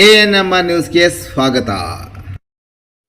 ANM ನ್ಯೂಸ್ಗೆ ಸ್ವಾಗತ.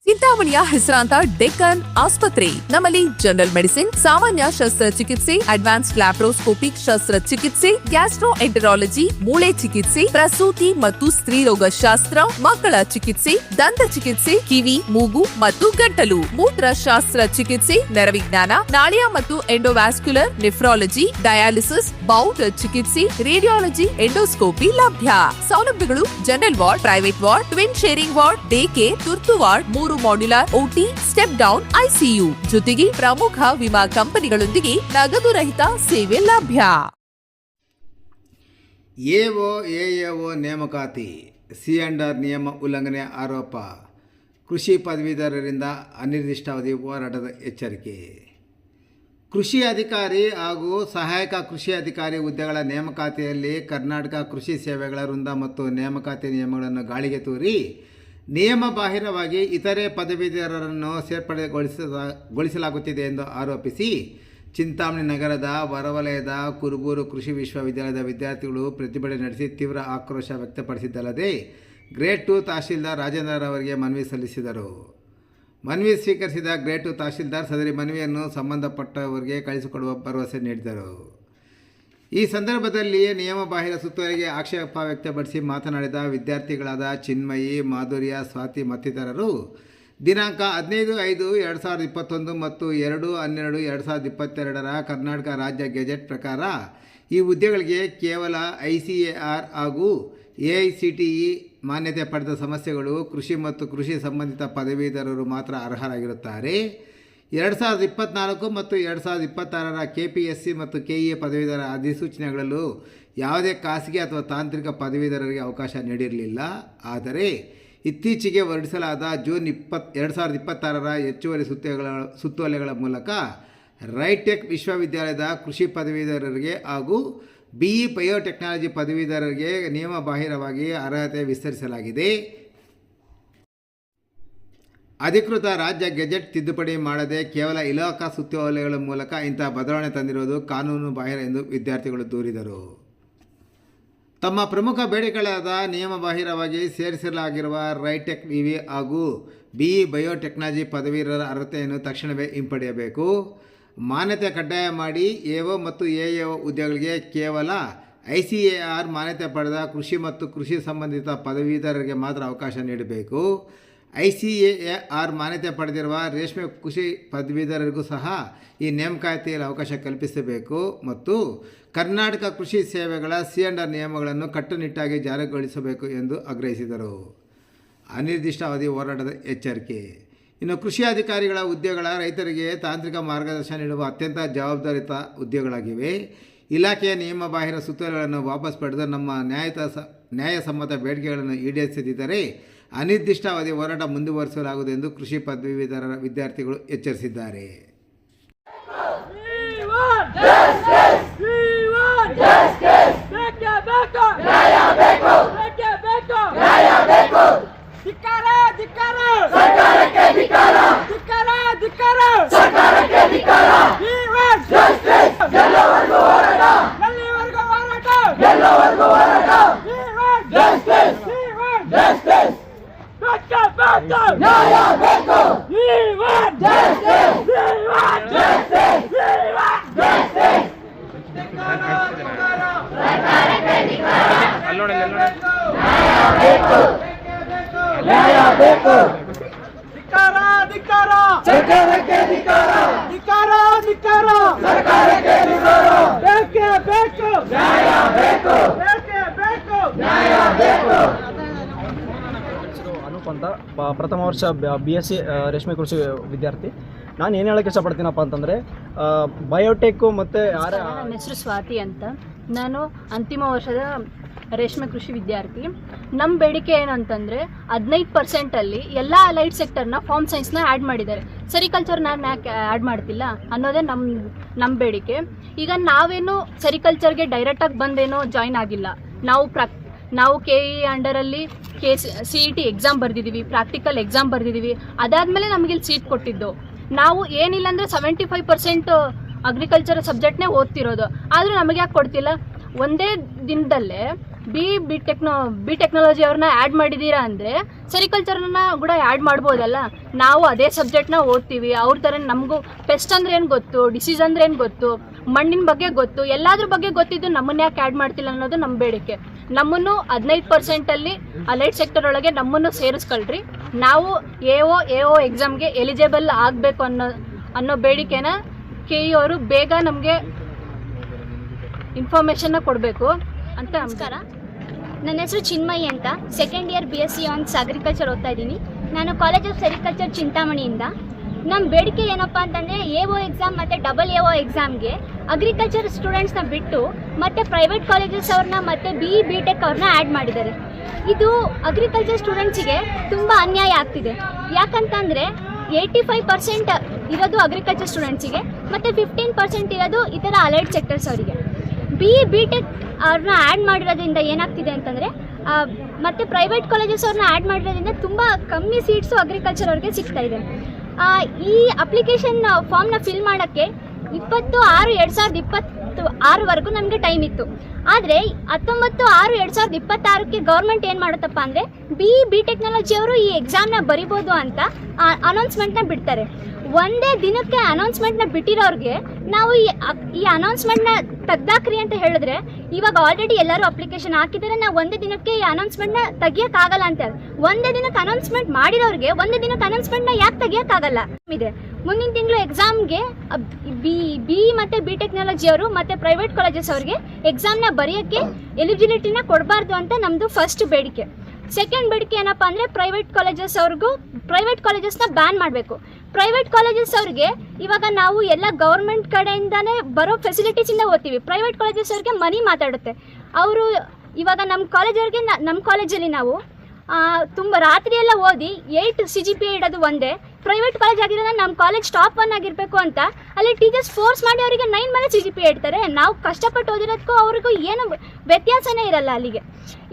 ಚಿಂತಾಮಣಿಯ ಹೆಸರಾಂತ ಡೆಕ್ಕನ್ ಆಸ್ಪತ್ರೆ. ನಮ್ಮಲ್ಲಿ ಜನರಲ್ ಮೆಡಿಸಿನ್, ಸಾಮಾನ್ಯ ಶಸ್ತ್ರಚಿಕಿತ್ಸೆ, ಅಡ್ವಾನ್ಸ್ಡ್ ಲ್ಯಾಪ್ರೋಸ್ಕೋಪಿಕ್ ಶಸ್ತ್ರಚಿಕಿತ್ಸೆ, ಗ್ಯಾಸ್ಟ್ರೋಎಂಟರಾಲಜಿ, ಮೂಳೆ ಚಿಕಿತ್ಸೆ, ಪ್ರಸೂತಿ ಮತ್ತು ಸ್ತ್ರೀರೋಗ ಶಾಸ್ತ್ರ, ಮಕ್ಕಳ ಚಿಕಿತ್ಸೆ, ದಂತ ಚಿಕಿತ್ಸೆ, ಕಿವಿ, ಮೂಗು ಮತ್ತು ಗಂಟಲು, ಮೂತ್ರಶಾಸ್ತ್ರ ಚಿಕಿತ್ಸೆ, ನರವಿಜ್ಞಾನ, ನಾಳಿಯ ಮತ್ತು ಎಂಡೋವ್ಯಾಸ್ಕ್ಯುಲರ್, ನೆಫ್ರಾಲಜಿ, ಡಯಾಲಿಸಿಸ್, ಬೌಲ್ ಚಿಕಿತ್ಸೆ, ರೇಡಿಯಾಲಜಿ, ಎಂಡೋಸ್ಕೋಪಿ ಲಭ್ಯ. ಸೌಲಭ್ಯಗಳು: general ward, private ward, twin sharing ward, day care, ತುರ್ತು ward, 3 modular OT, step down ICU ಜೊತೆಗೆ ಪ್ರಮುಖ ವಿಮಾ ಕಂಪನಿಗಳೊಂದಿಗೆ ನಗದು ರಹಿತ ಸೇವೆ ಲಭ್ಯ. AO ನೇಮಕಾತಿ C&R ನಿಯಮ ಉಲ್ಲಂಘನೆ ಆರೋಪ. ಕೃಷಿ ಪದವೀಧರರಿಂದ ಅನಿರ್ದಿಷ್ಟಾವಧಿ ಹೋರಾಟದ ಎಚ್ಚರಿಕೆ. ಕೃಷಿ ಅಧಿಕಾರಿ ಹಾಗೂ ಸಹಾಯಕ ಕೃಷಿ ಅಧಿಕಾರಿ ಹುದ್ದೆಗಳ ನೇಮಕಾತಿಯಲ್ಲಿ ಕರ್ನಾಟಕ ಕೃಷಿ ಸೇವೆಗಳ ವೃಂದ ಮತ್ತು ನೇಮಕಾತಿ ನಿಯಮಗಳನ್ನು ಗಾಳಿಗೆ ತೂರಿ ನಿಯಮ ಬಾಹಿರವಾಗಿ ಇತರೆ ಪದವೀಧರರನ್ನು ಸೇರ್ಪಡೆಗೊಳಿಸಲಾಗುತ್ತಿದೆ ಎಂದು ಆರೋಪಿಸಿ ಚಿಂತಾಮಣಿ ನಗರದ ಹೊರವಲಯದ ಕುರುಬೂರು ಕೃಷಿ ವಿಶ್ವವಿದ್ಯಾಲಯದ ವಿದ್ಯಾರ್ಥಿಗಳು ಪ್ರತಿಭಟನೆ ನಡೆಸಿ ತೀವ್ರ ಆಕ್ರೋಶ ವ್ಯಕ್ತಪಡಿಸಿದ್ದಲ್ಲದೆ ಗ್ರೇಡ್ 2 ತಹಶೀಲ್ದಾರ್ ರಾಜೇಂದ್ರ ಅವರಿಗೆ ಮನವಿ ಸಲ್ಲಿಸಿದರು. ಮನವಿ ಸ್ವೀಕರಿಸಿದ ಗ್ರೇಡ್ 2 ತಹಶೀಲ್ದಾರ್ ಸದರಿ ಮನವಿಯನ್ನು ಸಂಬಂಧಪಟ್ಟವರಿಗೆ ಕಳಿಸಿಕೊಡುವ ಭರವಸೆ ನೀಡಿದರು. ಈ ಸಂದರ್ಭದಲ್ಲಿ ನಿಯಮ ಬಾಹಿರ ಸುತ್ತುವರಿಗೆ ಆಕ್ಷೇಪ ವ್ಯಕ್ತಪಡಿಸಿ ಮಾತನಾಡಿದ ವಿದ್ಯಾರ್ಥಿಗಳಾದ ಚಿನ್ಮಯಿ, ಮಾಧುರ್ಯ, ಸ್ವಾತಿ ಮತ್ತಿತರರು ದಿನಾಂಕ 15/5/2021 ಮತ್ತು 2/12/2022 ಕರ್ನಾಟಕ ರಾಜ್ಯ ಗೆಜೆಟ್ ಪ್ರಕಾರ ಈ ಹುದ್ದೆಗಳಿಗೆ ಕೇವಲ ICAR ಹಾಗೂ AICTE ಮಾನ್ಯತೆ ಪಡೆದ ಸಮಸ್ಯೆಗಳು ಕೃಷಿ ಮತ್ತು ಕೃಷಿ ಸಂಬಂಧಿತ ಪದವೀಧರರು ಮಾತ್ರ ಅರ್ಹರಾಗಿರುತ್ತಾರೆ. 2024 ಮತ್ತು 2026 KPSC ಮತ್ತು KEA ಪದವೀಧರ ಅಧಿಸೂಚನೆಗಳಲ್ಲೂ ಯಾವುದೇ ಖಾಸಗಿ ಅಥವಾ ತಾಂತ್ರಿಕ ಪದವೀಧರರಿಗೆ ಅವಕಾಶ ನೀಡಿರಲಿಲ್ಲ. ಆದರೆ ಇತ್ತೀಚೆಗೆ ಹೊರಡಿಸಲಾದ ಜೂನ್ 2026 ಹೆಚ್ಚುವರಿ ಸುತ್ತೋಲೆಗಳ ಮೂಲಕ ರೈಟೆಕ್ ವಿಶ್ವವಿದ್ಯಾಲಯದ ಕೃಷಿ ಪದವೀಧರರಿಗೆ ಹಾಗೂ BE ಬಯೋಟೆಕ್ನಾಲಜಿ ಪದವೀಧರರಿಗೆ ನಿಯಮ ಬಾಹಿರವಾಗಿ ಅರ್ಹತೆ ವಿಸ್ತರಿಸಲಾಗಿದೆ. ಅಧಿಕೃತ ರಾಜ್ಯ ಗೆಜೆಟ್ ತಿದ್ದುಪಡಿ ಮಾಡದೆ ಕೇವಲ ಇಲಾಖಾ ಸುತ್ತೋಲೆಗಳ ಮೂಲಕ ಇಂತಹ ಬದಲಾವಣೆ ತಂದಿರುವುದು ಕಾನೂನು ಬಾಹಿರ ಎಂದು ವಿದ್ಯಾರ್ಥಿಗಳು ದೂರಿದರು. ತಮ್ಮ ಪ್ರಮುಖ ಬೇಡಿಕೆಗಳಾದ ನಿಯಮ ಬಾಹಿರವಾಗಿ ಸೇರಿಸಲಾಗಿರುವ ರೈಟೆಕ್ ವಿವಿ ಹಾಗೂ BE ಬಯೋಟೆಕ್ನಾಲಜಿ ಪದವೀಧರರ ಅರ್ಹತೆಯನ್ನು ತಕ್ಷಣವೇ ಹಿಂಪಡೆಯಬೇಕು. ಮಾನ್ಯತೆ ಕಡ್ಡಾಯ ಮಾಡಿ AO ಮತ್ತು AAO ಹುದ್ದೆಗಳಿಗೆ ಕೇವಲ ICAR ಮಾನ್ಯತೆ ಪಡೆದ ಕೃಷಿ ಮತ್ತು ಕೃಷಿ ಸಂಬಂಧಿತ ಪದವೀಧರರಿಗೆ ಮಾತ್ರ ಅವಕಾಶ ನೀಡಬೇಕು. ICAR ಮಾನ್ಯತೆ ಪಡೆದಿರುವ ರೇಷ್ಮೆ ಕೃಷಿ ಪದವೀಧರರಿಗೂ ಸಹ ಈ ನೇಮಕಾತಿಯಲ್ಲಿ ಅವಕಾಶ ಕಲ್ಪಿಸಬೇಕು ಮತ್ತು ಕರ್ನಾಟಕ ಕೃಷಿ ಸೇವೆಗಳ C&R ನಿಯಮಗಳನ್ನು ಕಟ್ಟುನಿಟ್ಟಾಗಿ ಜಾರಿಗೊಳಿಸಬೇಕು ಎಂದು ಆಗ್ರಹಿಸಿದರು. ಅನಿರ್ದಿಷ್ಟಾವಧಿ ಹೋರಾಟದ ಎಚ್ಚರಿಕೆ. ಇನ್ನು ಕೃಷಿ ಅಧಿಕಾರಿಗಳ ಹುದ್ದೆಗಳ ರೈತರಿಗೆ ತಾಂತ್ರಿಕ ಮಾರ್ಗದರ್ಶನ ನೀಡುವ ಅತ್ಯಂತ ಜವಾಬ್ದಾರಿತ ಹುದ್ದೆಗಳಾಗಿವೆ. ಇಲಾಖೆಯ ನಿಯಮ ಬಾಹಿರ ಸುತ್ತೋಲೆಗಳನ್ನು ವಾಪಸ್ ಪಡೆದು ನಮ್ಮ ನ್ಯಾಯಸಮ್ಮತ ಬೇಡಿಕೆಗಳನ್ನು ಈಡೇರಿಸದಿದ್ದರೆ ಅನಿರ್ದಿಷ್ಟಾವಧಿ ಹೋರಾಟ ಮುಂದುವರಿಸಲಾಗುವುದು ಎಂದು ಕೃಷಿ ಪದವೀಧರ ವಿದ್ಯಾರ್ಥಿಗಳು ಎಚ್ಚರಿಸಿದ್ದಾರೆ. ಅನೂಪ್ ಅಂತ ಪ್ರಥಮ ವರ್ಷ BSc ರೇಷ್ಮೆ ಕೃಷಿ ವಿದ್ಯಾರ್ಥಿ. ನಾನು ಏನು ಹೇಳೋಕ್ಕೆ ಇಷ್ಟಪಡ್ತೀನಪ್ಪ ಅಂತಂದರೆ ಬಯೋಟೆಕ್ಕು ಮತ್ತು ನನ್ನ ಹೆಸರು ಸ್ವಾತಿ ಅಂತ. ನಾನು ಅಂತಿಮ ವರ್ಷದ ರೇಷ್ಮೆ ಕೃಷಿ ವಿದ್ಯಾರ್ಥಿ. ನಮ್ಮ ಬೇಡಿಕೆ ಏನಂತಂದರೆ 15% ಎಲ್ಲ ಅಲೈಡ್ ಸೆಕ್ಟರ್ನ ಫಾರ್ಮ್ ಸೈನ್ಸ್ನ ಆ್ಯಡ್ ಮಾಡಿದ್ದಾರೆ, ಸೆರಿಕಲ್ಚರ್ನ ಯಾಕೆ ಆ್ಯಡ್ ಮಾಡ್ತಿಲ್ಲ ಅನ್ನೋದೇ ನಮ್ಮ ಬೇಡಿಕೆ. ಈಗ ನಾವೇನು ಸೆರಿಕಲ್ಚರ್ಗೆ ಡೈರೆಕ್ಟಾಗಿ ಬಂದೇನೋ ಜಾಯ್ನ್ ಆಗಿಲ್ಲ. ನಾವು KE ಅಂಡರಲ್ಲಿ CET ಎಕ್ಸಾಮ್ ಬರೆದಿದ್ದೀವಿ, ಪ್ರಾಕ್ಟಿಕಲ್ ಎಕ್ಸಾಮ್ ಬರೆದಿದ್ದೀವಿ. ಅದಾದಮೇಲೆ ನಮಗೆ ಇಲ್ಲಿ ಸೀಟ್ ಕೊಟ್ಟಿದ್ದು. ನಾವು ಏನಿಲ್ಲ ಅಂದರೆ 75% ಅಗ್ರಿಕಲ್ಚರ್ ಸಬ್ಜೆಕ್ಟ್ನೇ ಓದ್ತಿರೋದು. ಆದರೂ ನಮಗೆ ಯಾಕೆ ಕೊಡ್ತಿಲ್ಲ? ಒಂದೇ ದಿನದಲ್ಲೇ ಬಿ ಟೆಕ್ನಾಲಜಿ ಅವ್ರನ್ನ ಆ್ಯಡ್ ಮಾಡಿದ್ದೀರಾ ಅಂದರೆ ಸೆರಿಕಲ್ಚರ್ನ ಕೂಡ ಆ್ಯಡ್ ಮಾಡ್ಬೋದಲ್ಲ. ನಾವು ಅದೇ ಸಬ್ಜೆಕ್ಟ್ನ ಓದ್ತೀವಿ, ಅವ್ರ ಥರ ನಮಗೂ ಪೆಸ್ಟ್ ಅಂದರೆ ಏನು ಗೊತ್ತು, ಡಿಸೀಸ್ ಅಂದರೆ ಏನು ಗೊತ್ತು, ಮಣ್ಣಿನ ಬಗ್ಗೆ ಗೊತ್ತು, ಎಲ್ಲಾದ್ರ ಬಗ್ಗೆ ಗೊತ್ತಿದ್ದು ನಮ್ಮನ್ನ ಯಾಕೆ ಆ್ಯಡ್ ಮಾಡ್ತಿಲ್ಲ ಅನ್ನೋದು ನಮ್ಮ ಬೇಡಿಕೆ. ನಮ್ಮನ್ನು 15% ಅಲೈಟ್ ಸೆಕ್ಟರ್ ಒಳಗೆ ನಮ್ಮನ್ನು ಸೇರಿಸ್ಕೊಳ್ರಿ. ನಾವು ಎ ಒ ಎಕ್ಸಾಮ್ಗೆ ಎಲಿಜಿಬಲ್ ಆಗಬೇಕು ಅನ್ನೋ ಬೇಡಿಕೆನ KE ಅವರು ಬೇಗ ನಮಗೆ ಇನ್ಫಾರ್ಮೇಷನ್ನ ಕೊಡಬೇಕು ಅಂತ. ನಮಸ್ಕಾರ, ನನ್ನ ಹೆಸರು ಚಿನ್ಮಯಿ ಅಂತ. Second year BSc honours agriculture ಓದ್ತಾ ಇದ್ದೀನಿ. ನಾನು ಕಾಲೇಜ್ ಆಫ್ ಸೆರಿಕಲ್ಚರ್ ಚಿಂತಾಮಣಿಯಿಂದ. ನಮ್ಮ ಬೇಡಿಕೆ ಏನಪ್ಪ ಅಂತಂದರೆ AO ಎಕ್ಸಾಮ್ ಮತ್ತು AO ಎಕ್ಸಾಮ್ಗೆ ಅಗ್ರಿಕಲ್ಚರ್ ಸ್ಟೂಡೆಂಟ್ಸ್ನ ಬಿಟ್ಟು ಮತ್ತು ಪ್ರೈವೇಟ್ ಕಾಲೇಜಸ್ ಅವ್ರನ್ನ ಮತ್ತು BE BTech ಅವ್ರನ್ನ ಆ್ಯಡ್ ಮಾಡಿದ್ದಾರೆ. ಇದು ಅಗ್ರಿಕಲ್ಚರ್ ಸ್ಟೂಡೆಂಟ್ಸಿಗೆ ತುಂಬ ಅನ್ಯಾಯ ಆಗ್ತಿದೆ. ಯಾಕಂತಂದರೆ 85% ಇರೋದು ಅಗ್ರಿಕಲ್ಚರ್ ಸ್ಟೂಡೆಂಟ್ಸಿಗೆ ಮತ್ತು 15% ಇರೋದು ಇತರ ಅಲೈಡ್ ಸೆಕ್ಟರ್ಸ್ ಅವರಿಗೆ. BE BTech ಅವ್ರನ್ನ ಆ್ಯಡ್ ಮಾಡಿರೋದ್ರಿಂದ ಏನಾಗ್ತಿದೆ ಅಂತಂದರೆ ಮತ್ತು ಪ್ರೈವೇಟ್ ಕಾಲೇಜಸ್ ಅವ್ರನ್ನ ಆ್ಯಡ್ ಮಾಡಿರೋದ್ರಿಂದ ತುಂಬ ಕಮ್ಮಿ ಸೀಟ್ಸು ಅಗ್ರಿಕಲ್ಚರ್ ಅವ್ರಿಗೆ ಸಿಗ್ತಾ ಇದೆ. ಈ ಅಪ್ಲಿಕೇಶನ್ ಫಾರ್ಮ್ನ ಫಿಲ್ ಮಾಡೋಕ್ಕೆ 20/6/2026ವರೆಗೂ ನಮಗೆ ಟೈಮ್ ಇತ್ತು. ಆದರೆ 19/6/2026ಕ್ಕೆ ಗೌರ್ಮೆಂಟ್ ಏನು ಮಾಡುತ್ತಪ್ಪ ಅಂದರೆ BE BTechnology ಅವರು ಈ ಎಕ್ಸಾಮ್ನ ಬರಿಬೋದು ಅಂತ ಅನೌನ್ಸ್ಮೆಂಟ್ನ ಬಿಡ್ತಾರೆ. ಒಂದೇ ದಿನಕ್ಕೆ ಅನೌನ್ಸ್ಮೆಂಟ್ನ ಬಿಟ್ಟಿರೋರಿಗೆ ನಾವು ಈ ಅನೌನ್ಸ್ಮೆಂಟ್ನ ತೆಗ್ದಾಕ್ರಿ ಅಂತ ಹೇಳಿದ್ರೆ, ಇವಾಗ ಆಲ್ರೆಡಿ ಎಲ್ಲರೂ ಅಪ್ಲಿಕೇಶನ್ ಹಾಕಿದರೆ ನಾವು ಒಂದೇ ದಿನಕ್ಕೆ ಈ ಅನೌನ್ಸ್ಮೆಂಟ್ನ ತೆಗಿಯೋಕ್ಕಾಗಲ್ಲ ಅಂತ. ಒಂದೇ ದಿನಕ್ಕೆ ಅನೌನ್ಸ್ಮೆಂಟ್ ಮಾಡಿರೋರಿಗೆ ಒಂದೇ ದಿನಕ್ಕೆ ಅನೌನ್ಸ್ಮೆಂಟ್ನ ಯಾಕೆ ತೆಗಿಯೋಕ್ಕಾಗಲ್ಲ ಇದೆ. ಮುಂದಿನ ತಿಂಗಳು ಎಕ್ಸಾಮ್ಗೆ BE ಮತ್ತು BTechnology ಅವರು ಮತ್ತು ಪ್ರೈವೇಟ್ ಕಾಲೇಜಸ್ ಅವ್ರಿಗೆ ಎಕ್ಸಾಮ್ನ ಬರೆಯೋಕ್ಕೆ ಎಲಿಜಿಬಿಲಿಟಿನ ಕೊಡಬಾರ್ದು ಅಂತ ನಮ್ಮದು ಫಸ್ಟ್ ಬೇಡಿಕೆ. ಸೆಕೆಂಡ್ ಬೇಡಿಕೆ ಏನಪ್ಪ ಅಂದರೆ ಪ್ರೈವೇಟ್ ಕಾಲೇಜಸ್ನ ಬ್ಯಾನ್ ಮಾಡಬೇಕು. ಪ್ರೈವೇಟ್ ಕಾಲೇಜಸ್ ಅವ್ರಿಗೆ ಇವಾಗ ನಾವು ಎಲ್ಲ ಗೌರ್ಮೆಂಟ್ ಕಡೆಯಿಂದನೇ ಬರೋ ಫೆಸಿಲಿಟೀಸಿಂದ ಓದ್ತೀವಿ. ಪ್ರೈವೇಟ್ ಕಾಲೇಜಸ್ ಅವ್ರಿಗೆ ಮನಿ ಮಾತಾಡುತ್ತೆ. ಅವರು ಇವಾಗ ನಮ್ಮ ಕಾಲೇಜಲ್ಲಿ ನಾವು ತುಂಬ ರಾತ್ರಿ ಎಲ್ಲ ಓದಿ 8 CGPA ಇಡೋದು ಒಂದೇ. ಪ್ರೈವೇಟ್ ಕಾಲೇಜ್ ಆಗಿರೋದ್ರೆ ನಮ್ಮ ಕಾಲೇಜ್ ಟಾಪ್ 1 ಆಗಿರಬೇಕು ಅಂತ ಅಲ್ಲಿ ಟೀಚರ್ಸ್ ಫೋರ್ಸ್ ಮಾಡಿ ಅವರಿಗೆ 9 ಮೇಲೆ CGPA ಇಡ್ತಾರೆ. ನಾವು ಕಷ್ಟಪಟ್ಟು ಓದಿರೋದಕ್ಕೂ ಅವ್ರಿಗೂ ಏನು ವ್ಯತ್ಯಾಸನೇ ಇರಲ್ಲ ಅಲ್ಲಿಗೆ.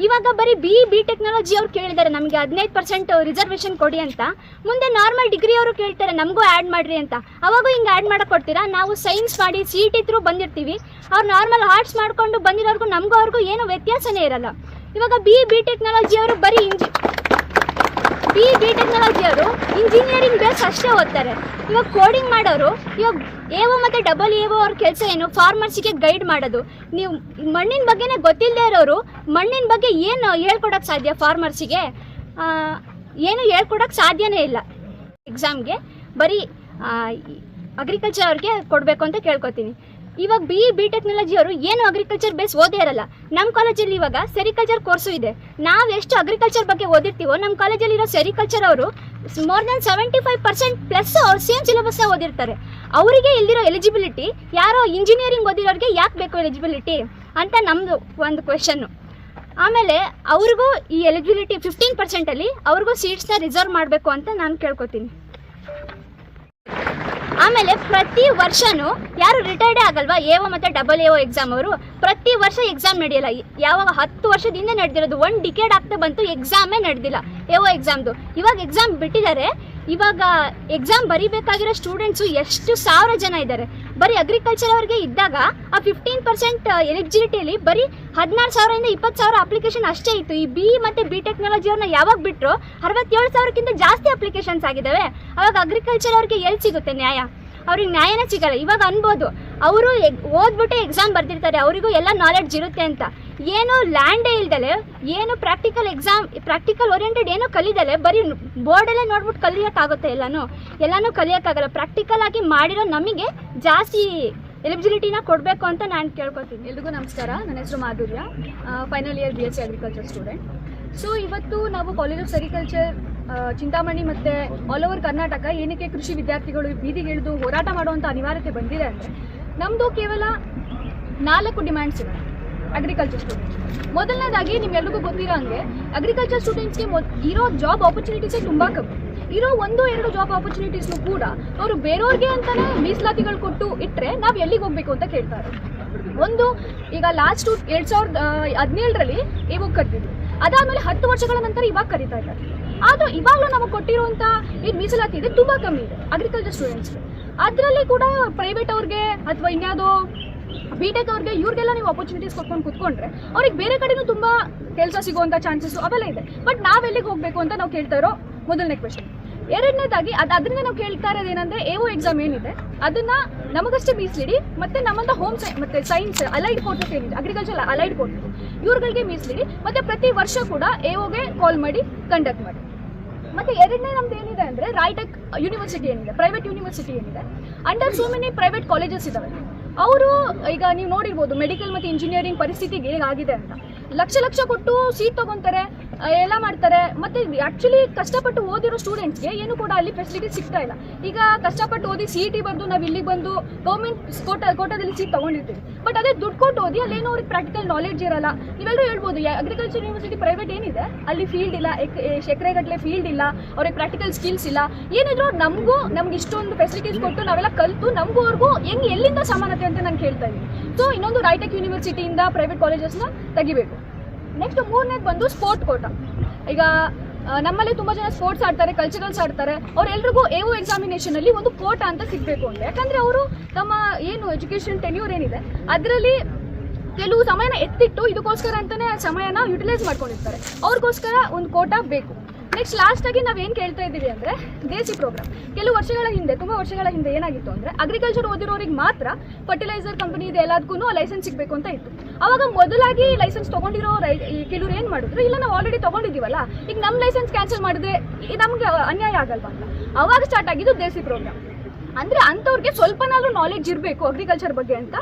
ಇವಾಗ ಬರೀ BE BTechnology ಅವ್ರು ಕೇಳಿದ್ದಾರೆ ನಮಗೆ 15% ರಿಸರ್ವೇಷನ್ ಕೊಡಿ ಅಂತ. ಮುಂದೆ ನಾರ್ಮಲ್ ಡಿಗ್ರಿ ಅವರು ಕೇಳ್ತಾರೆ ನಮಗೂ ಆ್ಯಡ್ ಮಾಡಿರಿ ಅಂತ. ಅವಾಗೂ ಹಿಂಗೆ ಆ್ಯಡ್ ಮಾಡೋಕ್ಕೆ ಕೊಡ್ತೀರಾ? ನಾವು ಸೈನ್ಸ್ ಮಾಡಿ CET ಥ್ರೂ ಬಂದಿರ್ತೀವಿ. ಅವ್ರು ನಾರ್ಮಲ್ ಆರ್ಟ್ಸ್ ಮಾಡಿಕೊಂಡು ಬಂದಿರೋರ್ಗೂ ನಮಗೂ ಅವ್ರಿಗೂ ಏನು ವ್ಯತ್ಯಾಸನೇ ಇರಲ್ಲ. ಇವಾಗ BE BTechnology ಅವರು ಬರೀ BE BTechnology ಅವರು ಇಂಜಿನಿಯರಿಂಗ್ ಬೇಸ್ ಅಷ್ಟೇ ಓದ್ತಾರೆ. ಇವಾಗ ಕೋಡಿಂಗ್ ಮಾಡೋರು, ಇವಾಗ AO ಮತ್ತು AO ಅವ್ರ ಕೆಲಸ ಏನು? ಫಾರ್ಮರ್ಸಿಗೆ ಗೈಡ್ ಮಾಡೋದು. ನೀವು ಮಣ್ಣಿನ ಬಗ್ಗೆನೇ ಗೊತ್ತಿಲ್ಲದೆ ಇರೋರು ಮಣ್ಣಿನ ಬಗ್ಗೆ ಏನು ಹೇಳ್ಕೊಡೋಕ್ಕೆ ಸಾಧ್ಯ? ಫಾರ್ಮರ್ಸಿಗೆ ಏನು ಹೇಳ್ಕೊಡೋಕ್ಕೆ ಸಾಧ್ಯನೇ ಇಲ್ಲ. ಎಕ್ಸಾಮ್ಗೆ ಬರೀ ಅಗ್ರಿಕಲ್ಚರ್ ಅವ್ರಿಗೆ ಕೊಡಬೇಕು ಅಂತ ಕೇಳ್ಕೊತೀನಿ. ಇವಾಗ BE BTechnology ಅವರು ಏನು ಅಗ್ರಿಕಲ್ಚರ್ ಬೇಸ್ ಓದೇ ಇರಲ್ಲ. ನಮ್ಮ ಕಾಲೇಜಲ್ಲಿ ಇವಾಗ ಸೆರಿಕಲ್ಚರ್ ಕೋರ್ಸು ಇದೆ. ನಾವು ಎಷ್ಟು ಅಗ್ರಿಕಲ್ಚರ್ ಬಗ್ಗೆ ಓದಿರ್ತೀವೋ ನಮ್ಮ ಕಾಲೇಜಲ್ಲಿರೋ ಸೆರಿಕಲ್ಚರ್ ಅವರು ಮೋರ್ ದೆನ್ 75% ಪ್ಲಸ್ ಅವ್ರು ಸೇಮ್ ಸಿಲೆಬಸ್ನ ಓದಿರ್ತಾರೆ. ಅವರಿಗೆ ಇಲ್ದಿರೋ ಎಲಿಜಿಬಿಲಿಟಿ ಯಾರೋ ಇಂಜಿನಿಯರಿಂಗ್ ಓದಿರೋರಿಗೆ ಯಾಕೆ ಬೇಕು ಎಲಿಜಿಬಿಲಿಟಿ ಅಂತ ನಮ್ಮದು ಒಂದು ಕ್ವೆಶನ್ನು. ಆಮೇಲೆ ಅವ್ರಿಗೂ ಈ ಎಲಿಜಿಬಿಲಿಟಿ 15%ಅಲ್ಲಿ ಅವ್ರಿಗೂ ಸೀಟ್ಸ್ನ ರಿಸರ್ವ್ ಮಾಡಬೇಕು ಅಂತ ನಾನು ಕೇಳ್ಕೊತೀನಿ. ಆಮೇಲೆ ಪ್ರತಿ ವರ್ಷವೂ ಯಾರು ರಿಟೈರ್ಡೇ ಆಗಲ್ವಾ AO ಮತ್ತು AO ಎಕ್ಸಾಮ್ ಅವರು ಪ್ರತಿ ವರ್ಷ ಎಕ್ಸಾಮ್ ನಡೆಯಲ್ಲ. ಯಾವಾಗ 10 ವರ್ಷದಿಂದ ನಡೆದಿರೋದು 1 ಡಿಕೇಡ್ ಆಗ್ತಾ ಬಂತು ಎಕ್ಸಾಮೇ ನಡೆದಿಲ್ಲ AO ಎಕ್ಸಾಮ್ದು. ಇವಾಗ ಎಕ್ಸಾಮ್ ಬಿಟ್ಟಿದ್ದಾರೆ. ಇವಾಗ ಎಕ್ಸಾಮ್ ಬರೀಬೇಕಾಗಿರೋ ಸ್ಟೂಡೆಂಟ್ಸು ಎಷ್ಟು 1000 ಜನ ಇದ್ದಾರೆ. ಬರೀ ಅಗ್ರಿಕಲ್ಚರ್ ಅವ್ರಿಗೆ ಇದ್ದಾಗ ಆ 15% ಎಲಿಜಿಬಿಲಿಟಿಯಲ್ಲಿ ಬರೀ 16,000ರಿಂದ 20,000 ಅಪ್ಲಿಕೇಶನ್ ಅಷ್ಟೇ ಇತ್ತು. ಈ BE ಮತ್ತು BTechnology ಅವ್ರನ್ನ ಯಾವಾಗ ಬಿಟ್ಟರು 67,000ಕ್ಕಿಂತ ಜಾಸ್ತಿ ಅಪ್ಲಿಕೇಶನ್ಸ್ ಆಗಿದ್ದಾವೆ. ಅವಾಗ ಅಗ್ರಿಕಲ್ಚರ್ ಅವ್ರಿಗೆ ಎಲ್ಲಿ ಸಿಗುತ್ತೆ ನ್ಯಾಯ? ಅವ್ರಿಗೆ ನ್ಯಾಯನೇ ಸಿಗಲ್ಲ. ಇವಾಗ ಅನ್ಬೋದು ಅವರು ಓದ್ಬಿಟ್ಟು ಎಕ್ಸಾಮ್ ಬರ್ದಿರ್ತಾರೆ, ಅವರಿಗೂ ಎಲ್ಲ ನಾಲೆಡ್ಜ್ ಇರುತ್ತೆ ಅಂತ. ಏನು ಲ್ಯಾಂಡೇ ಇಲ್ದಲೆ, ಏನು ಪ್ರಾಕ್ಟಿಕಲ್ ಓರಿಯೆಂಟೆಡ್ ಏನೋ ಕಲಿದಲೆ ಬರೀ ಬೋರ್ಡಲ್ಲೇ ನೋಡ್ಬಿಟ್ಟು ಕಲಿಯೋಕ್ಕಾಗುತ್ತೆ? ಎಲ್ಲನೂ ಕಲಿಯೋಕ್ಕಾಗಲ್ಲ. ಪ್ರಾಕ್ಟಿಕಲ್ ಆಗಿ ಮಾಡಿರೋ ನಮಗೆ ಜಾಸ್ತಿ ಎಲಿಜಿಬಿಲಿಟಿನ ಕೊಡಬೇಕು ಅಂತ ನಾನು ಕೇಳ್ಕೊತೀನಿ. ಎಲ್ರಿಗೂ ನಮಸ್ಕಾರ. ನನ್ನ ಹೆಸರು Madhurya, final year BSc agriculture student. So ಇವತ್ತು ನಾವು ಕಾಲೇಜ್ ಆಫ್ ಸೆರಿಕಲ್ಚರ್ ಚಿಂತಾಮಣಿ ಮತ್ತು ಆಲ್ ಓವರ್ ಕರ್ನಾಟಕ ಏನಕ್ಕೆ ಕೃಷಿ ವಿದ್ಯಾರ್ಥಿಗಳು ಬೀದಿಗಿಳಿದು ಹೋರಾಟ ಮಾಡುವಂಥ ಅನಿವಾರ್ಯತೆ ಬಂದಿದೆ ಅಂದರೆ, ನಮ್ಮದು ಕೇವಲ 4 ಡಿಮ್ಯಾಂಡ್ಸ್ ಇದೆ ಅಗ್ರಿಕಲ್ಚರ್ ಸ್ಟೂಡೆಂಟ್ಸ್. ಮೊದಲನೇದಾಗಿ ನಿಮ್ಗೆಲ್ರಿಗೂ ಗೊತ್ತಿರೋ ಹಂಗೆ ಅಗ್ರಿಕಲ್ಚರ್ ಸ್ಟೂಡೆಂಟ್ಸ್ಗೆ ಇರೋ ಜಾಬ್ ಆಪರ್ಚುನಿಟೀಸೇ ತುಂಬ ಕಮ್ಮಿ. ಇರೋ 1-2 ಜಾಬ್ ಆಪರ್ಚುನಿಟೀಸ್ನು ಕೂಡ ಅವರು ಬೇರೆಯವ್ರಿಗೆ ಅಂತಲೇ ಮೀಸಲಾತಿಗಳು ಕೊಟ್ಟು ಇಟ್ಟರೆ ನಾವು ಎಲ್ಲಿಗೆ ಹೋಗಬೇಕು ಅಂತ ಕೇಳ್ತಾರೆ. ಒಂದು, ಈಗ ಲಾಸ್ಟ್ 2017ರಲ್ಲಿ ಇವಾಗ ಕರೆದಿದ್ರು, ಅದಾದಮೇಲೆ 10 ವರ್ಷಗಳ ನಂತರ ಇವಾಗ ಕರೀತಾ ಇದ್ದಾರೆ. ಆದರೂ ಇವಾಗಲೂ ನಮಗೆ ಕೊಟ್ಟಿರುವಂಥ ಏನು ಮೀಸಲಾತಿ ಇದೆ ತುಂಬ ಕಮ್ಮಿ ಇದೆ ಅಗ್ರಿಕಲ್ಚರ್ ಸ್ಟೂಡೆಂಟ್ಸ್ಗೆ. ಅದರಲ್ಲಿ ಕೂಡ ಪ್ರೈವೇಟ್ ಅವ್ರಿಗೆ ಅಥವಾ ಇನ್ಯಾವುದೋ ಬಿಟೆಕ್ ಅವ್ರಿಗೆ ಇವ್ರಿಗೆಲ್ಲ ನೀವು ಅಪರ್ಚುನಿಟೀಸ್ ಕೊಟ್ಕೊಂಡು ಕುತ್ಕೊಂಡ್ರೆ ಅವ್ರಿಗೆ ಬೇರೆ ಕಡೆನೂ ತುಂಬ ಕೆಲಸ ಸಿಗುವಂಥ ಚಾನ್ಸಸ್ ಅವೆಲ್ಲ ಇದೆ. ಬಟ್ ನಾವೆಲ್ಲಿಗೆ ಹೋಗಬೇಕು ಅಂತ ನಾವು ಕೇಳ್ತಾ ಇರೋ ಮೊದಲನೇ ಕ್ವೆಶನ್. ಎರಡನೇದಾಗಿ ಅದರಿಂದ ನಾವು ಕೇಳ್ತಾ ಇರೋದು ಏನಂದರೆ ಎಒ ಎಕ್ಸಾಮ್ ಏನಿದೆ ಅದನ್ನು ನಮಗಷ್ಟೇ ಮೀಸಲಿಡಿ, ಮತ್ತು ನಮ್ಮಂಥ ಹೋಮ್ ಮತ್ತು ಸೈನ್ಸ್ ಅಲೈಡ್ ಕೋರ್ಸಸ್ ಏನಿದೆ, ಅಗ್ರಿಕಲ್ಚರ್ ಅಲೈಡ್ ಕೋರ್ಸಸ್ ಇವ್ರುಗಳಿಗೆ ಮೀಸಲಿಡಿ, ಮತ್ತು ಪ್ರತಿ ವರ್ಷ ಕೂಡ ಎಒಗೆ ಕಾಲ್ ಮಾಡಿ ಕಂಡಕ್ಟ್ ಮಾಡಿ. ಮತ್ತು ಎರಡನೇ ನಮ್ದು ಏನಿದೆ ಅಂದರೆ ರಾಯ್ಟೆಕ್ ಯೂನಿವರ್ಸಿಟಿ ಏನಿದೆ, ಪ್ರೈವೇಟ್ ಯೂನಿವರ್ಸಿಟಿ ಏನಿದೆ, under so many private colleges ಇದ್ದಾವೆ. ಅವರು ಈಗ ನೀವು ನೋಡಿರ್ಬೋದು ಮೆಡಿಕಲ್ ಮತ್ತು ಇಂಜಿನಿಯರಿಂಗ್ ಪರಿಸ್ಥಿತಿಗೆ ಹೇಗಾಗಿದೆ ಅಂತ. ಲಕ್ಷ ಕೊಟ್ಟು ಸೀಟ್ ತೊಗೊತಾರೆ, ಎಲ್ಲ ಮಾಡ್ತಾರೆ. ಮತ್ತು ಆ್ಯಕ್ಚುಲಿ ಕಷ್ಟಪಟ್ಟು ಓದಿರೋ ಸ್ಟೂಡೆಂಟ್ಸ್ಗೆ ಏನು ಕೂಡ ಅಲ್ಲಿ ಫೆಸಿಲಿಟಿ ಸಿಗ್ತಾ ಇಲ್ಲ. ಈಗ ಕಷ್ಟಪಟ್ಟು ಓದಿ CET ಬರೆದು ನಾವು ಇಲ್ಲಿಗೆ ಬಂದು ಗೌರ್ಮೆಂಟ್ ಕೋಟಾದಲ್ಲಿ ಸೀಟ್ ತೊಗೊಂಡಿರ್ತೀವಿ. ಬಟ್ ಅದೇ ದುಡ್ಡು ಕೊಟ್ಟು ಓದಿ ಅಲ್ಲೇನೋ ಅವ್ರಿಗೆ ಪ್ರಾಕ್ಟಿಕಲ್ ನಾಲೆಡ್ಜ್ ಇರಲ್ಲ. ನೀವೆಲ್ಲರೂ ಹೇಳ್ಬೋದು ಅಗ್ರಿಕಲ್ಚರ್ ಯೂನಿವರ್ಸಿಟಿ ಪ್ರೈವೇಟ್ ಏನಿದೆ ಅಲ್ಲಿ ಫೀಲ್ಡ್ ಇಲ್ಲ, ಎಕರೆಗಟ್ಟಲೆ ಫೀಲ್ಡ್ ಇಲ್ಲ, ಅವ್ರಿಗೆ ಪ್ರಾಕ್ಟಿಕಲ್ ಸ್ಕಿಲ್ಸ್ ಇಲ್ಲ. ಏನಿದ್ರು ನಮ್ಗೆ ಇಷ್ಟೊಂದು ಫೆಸಿಲಿಟೀಸ್ ಕೊಟ್ಟು ನಾವೆಲ್ಲ ಕಲಿತು ನಮಗೂ ಅವ್ರಿಗೂ ಎಲ್ಲಿಂದ ಸಮಾನತೆ ಅಂತ ನಾನು ಕೇಳ್ತಾ ಇದ್ದೀನಿ. ಸೊ ಇನ್ನೊಂದು ರಾಯ್ಟೆಕ್ ಯೂನಿವರ್ಸಿಟಿಯಿಂದ ಪ್ರೈವೇಟ್ ಕಾಲೇಜಸ್ನ ತೆಗಿಬೇಕು. ನೆಕ್ಸ್ಟ್ ಮೂರನೇದು ಬಂದು ಸ್ಪೋರ್ಟ್ ಕೋಟ. ಈಗ ನಮ್ಮಲ್ಲಿ ತುಂಬ ಜನ ಸ್ಪೋರ್ಟ್ಸ್ ಆಡ್ತಾರೆ, ಕಲ್ಚರಲ್ಸ್ ಆಡ್ತಾರೆ. ಅವರೆಲ್ರಿಗೂ ಎಒ ಎಕ್ಸಾಮಿನೇಷನಲ್ಲಿ ಒಂದು ಕೋಟಾ ಅಂತ ಸಿಗಬೇಕು ಅಂತ. ಯಾಕಂದರೆ ಅವರು ತಮ್ಮ ಏನು ಎಜುಕೇಷನ್ ಟೆನ್ಯೂರ್ ಏನಿದೆ ಅದರಲ್ಲಿ ಕೆಲವು ಸಮಯನ ಎತ್ತಿಟ್ಟು ಇದಕ್ಕೋಸ್ಕರ ಅಂತಲೇ ಸಮಯನ ಯುಟಿಲೈಸ್ ಮಾಡ್ಕೊಂಡಿರ್ತಾರೆ. ಅವ್ರಿಗೋಸ್ಕರ ಒಂದು ಕೋಟಾ ಬೇಕು. ನೆಕ್ಸ್ಟ್ ಲಾಸ್ಟಾಗಿ ನಾವೇನು ಕೇಳ್ತಾ ಇದ್ದೀವಿ ಅಂದರೆ ದೇಸಿ ಪ್ರೋಗ್ರಾಮ್. ಕೆಲವು ವರ್ಷಗಳ ಹಿಂದೆ, ತುಂಬ ವರ್ಷಗಳ ಹಿಂದೆ ಏನಾಗಿತ್ತು ಅಂದರೆ ಅಗ್ರಿಕಲ್ಚರ್ ಓದಿರೋರಿಗೆ ಮಾತ್ರ ಫರ್ಟಿಲೈಸರ್ ಕಂಪನಿ ಇದೆ ಎಲ್ಲದಕ್ಕೂ ಲೈಸೆನ್ಸ್ ಸಿಗಬೇಕು ಅಂತ ಇತ್ತು. ಆವಾಗ ಮೊದಲಾಗಿ ಲೈಸೆನ್ಸ್ ತೊಗೊಂಡಿರೋ ಕೆಲವರು ಏನು ಮಾಡಿದ್ರು, ಇಲ್ಲ ನಾವು ಆಲ್ರೆಡಿ ತೊಗೊಂಡಿದ್ದೀವಲ್ಲ, ಈಗ ನಮ್ಮ ಲೈಸೆನ್ಸ್ ಕ್ಯಾನ್ಸಲ್ ಮಾಡಿದ್ರೆ ನಮಗೆ ಅನ್ಯಾಯ ಆಗಲ್ವಾ ಅಂತ ಆವಾಗ ಸ್ಟಾರ್ಟ್ ಆಗಿದ್ದು ದೇಸಿ ಪ್ರೋಗ್ರಾಮ್. ಅಂದರೆ ಅಂಥವ್ರಿಗೆ ಸ್ವಲ್ಪನಾದ್ರೂ ನಾಲೆಡ್ಜ್ ಇರಬೇಕು ಅಗ್ರಿಕಲ್ಚರ್ ಬಗ್ಗೆ ಅಂತ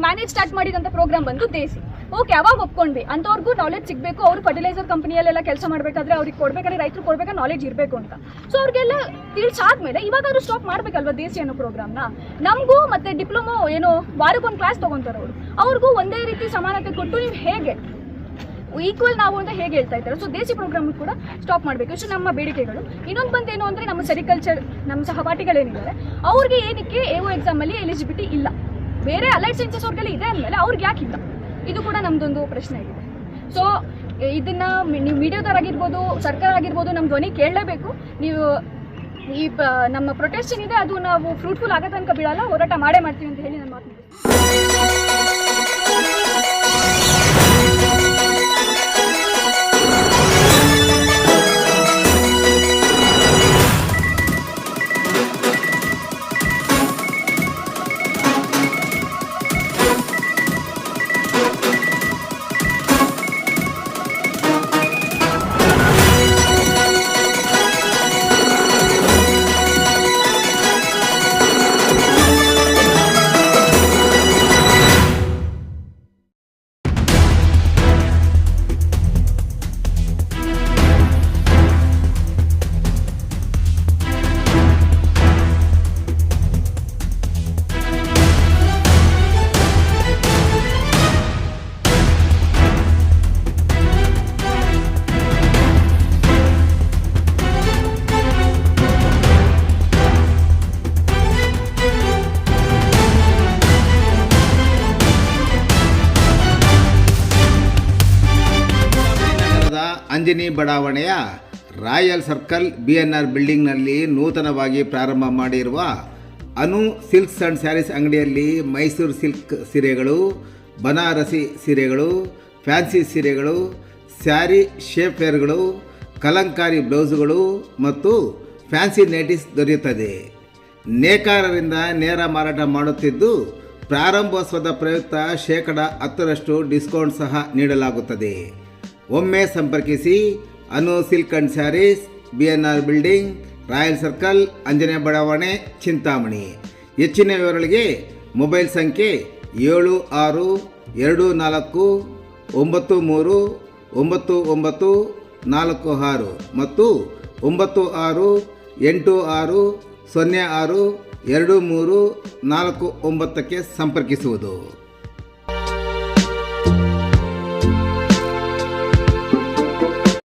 ಮ್ಯಾನೇಜ್ ಸ್ಟಾರ್ಟ್ ಮಾಡಿದಂಥ ಪ್ರೋಗ್ರಾಮ್ ಬಂದು ದೇಸಿ. ಓಕೆ, ಅವಾಗ ಒಪ್ಕೊಂಡ್ವಿ, ಅಂಥವ್ರಿಗೂ ನಾಲೆಡ್ಜ್ ಸಿಗಬೇಕು. ಅವರು ಫರ್ಟಿಲೈಸರ್ ಕಂಪನಿಯಲ್ಲೆಲ್ಲ ಕೆಲಸ ಮಾಡಬೇಕಾದ್ರೆ ಅವ್ರಿಗೆ ಕೊಡಬೇಕಾದ್ರೆ ರೈತರು ಕೊಡಬೇಕಾದ್ರೆ ನಾಲೆಡ್ಜ್ ಇರಬೇಕು ಅಂತ. ಸೊ ಅವ್ರಿಗೆಲ್ಲ ತಿಳಿಸಾದ್ಮೇಲೆ ಇವಾಗಾದ್ರೂ ಸ್ಟಾಪ್ ಮಾಡಬೇಕಲ್ವ ದೇಸಿ ಅನ್ನೋ ಪ್ರೋಗ್ರಾಮ್ನ. ನಮಗೂ ಮತ್ತು ಡಿಪ್ಲೊಮೊ ಏನೋ ವಾರಕ್ಕೊಂದು ಕ್ಲಾಸ್ ತೊಗೊತಾರೆ ಅವ್ರಿಗೂ ಒಂದೇ ರೀತಿ ಸಮಾನತೆ ಕೊಟ್ಟು ನೀವು ಹೇಗೆ ಈಕ್ವಲ್ ನಾವು ಅಂತ ಹೇಗೆ ಹೇಳ್ತಾ ಇದ್ದಾರೆ. ಸೊ ದೇಸಿ ಪ್ರೋಗ್ರಾಮ್ ಕೂಡ ಸ್ಟಾಪ್ ಮಾಡಬೇಕು. ಇಷ್ಟು ನಮ್ಮ ಬೇಡಿಕೆಗಳು. ಇನ್ನೊಂದು ಬಂದೇನು ಅಂದರೆ ನಮ್ಮ ಸೆರಿಕಲ್ಚರ್ ನಮ್ಮ ಸಹಪಾಠಿಗಳೇನಿದ್ದಾರೆ ಅವ್ರಿಗೆ ಏನಕ್ಕೆ ಎಒ ಎಕ್ಸಾಮಲ್ಲಿ ಎಲಿಜಿಬಿಲಿಟಿ ಇಲ್ಲ, ಬೇರೆ ಅಲೈಡ್ ಸೈನ್ಸಸ್ ಅವ್ರಿಗೆಲ್ಲ ಇದೆ ಅಂದಮೇಲೆ ಅವ್ರಿಗೆ ಯಾಕಿಲ್ಲ, ಇದು ಕೂಡ ನಮ್ಮದೊಂದು ಪ್ರಶ್ನೆ ಇದೆ. ಸೊ ಇದನ್ನು ನೀವು ಮೀಡಿಯಾದವರಾಗಿರ್ಬೋದು, ಸರ್ಕಾರ ಆಗಿರ್ಬೋದು, ನಮ್ಮ ಧ್ವನಿ ಕೇಳಲೇಬೇಕು. ನೀವು ನಮ್ಮ ಪ್ರೊಟೆಸ್ಟ್ ಏನಿದೆ ಅದು ನಾವು ಫ್ರೂಟ್ಫುಲ್ ಆಗೋ ತನಕ ಬಿಡಲ್ಲ, ಹೋರಾಟ ಮಾಡೇ ಮಾಡ್ತೀವಿ ಅಂತ ಹೇಳಿ ನನ್ನ ಮಾತು ಅಂಜನಿ ಬಡಾವಣೆಯ ರಾಯಲ್ ಸರ್ಕಲ್ BNR ಬಿಲ್ಡಿಂಗ್ನಲ್ಲಿ ನೂತನವಾಗಿ ಪ್ರಾರಂಭ ಮಾಡಿರುವ ಅನು ಸಿಲ್ಕ್ಸ್ ಆ್ಯಂಡ್ ಸ್ಯಾರೀಸ್ ಅಂಗಡಿಯಲ್ಲಿ ಮೈಸೂರು ಸಿಲ್ಕ್ ಸೀರೆಗಳು, ಬನಾರಸಿ ಸೀರೆಗಳು, ಫ್ಯಾನ್ಸಿ ಸೀರೆಗಳು, ಸ್ಯಾರಿ ಶೇಪ್ ವೇರ್ಗಳು, ಕಲಂಕಾರಿ ಬ್ಲೌಸುಗಳು ಮತ್ತು ಫ್ಯಾನ್ಸಿ ನೈಟೀಸ್ ದೊರೆಯುತ್ತದೆ. ನೇಕಾರರಿಂದ ನೇರ ಮಾರಾಟ ಮಾಡುತ್ತಿದ್ದು ಪ್ರಾರಂಭೋತ್ಸವದ ಪ್ರಯುಕ್ತ 10% ಡಿಸ್ಕೌಂಟ್ ಸಹ ನೀಡಲಾಗುತ್ತದೆ. ಒಮ್ಮೆ ಸಂಪರ್ಕಿಸಿ Anu silk and sarees, BNR building, royal circle, Anjane ಬಡಾವಣೆ, ಚಿಂತಾಮಣಿ. ಹೆಚ್ಚಿನ ವಿವರಗಳಿಗೆ ಮೊಬೈಲ್ ಸಂಖ್ಯೆ 7691399946 ಮತ್ತು 9686062349ಕ್ಕೆ ಸಂಪರ್ಕಿಸುವುದು.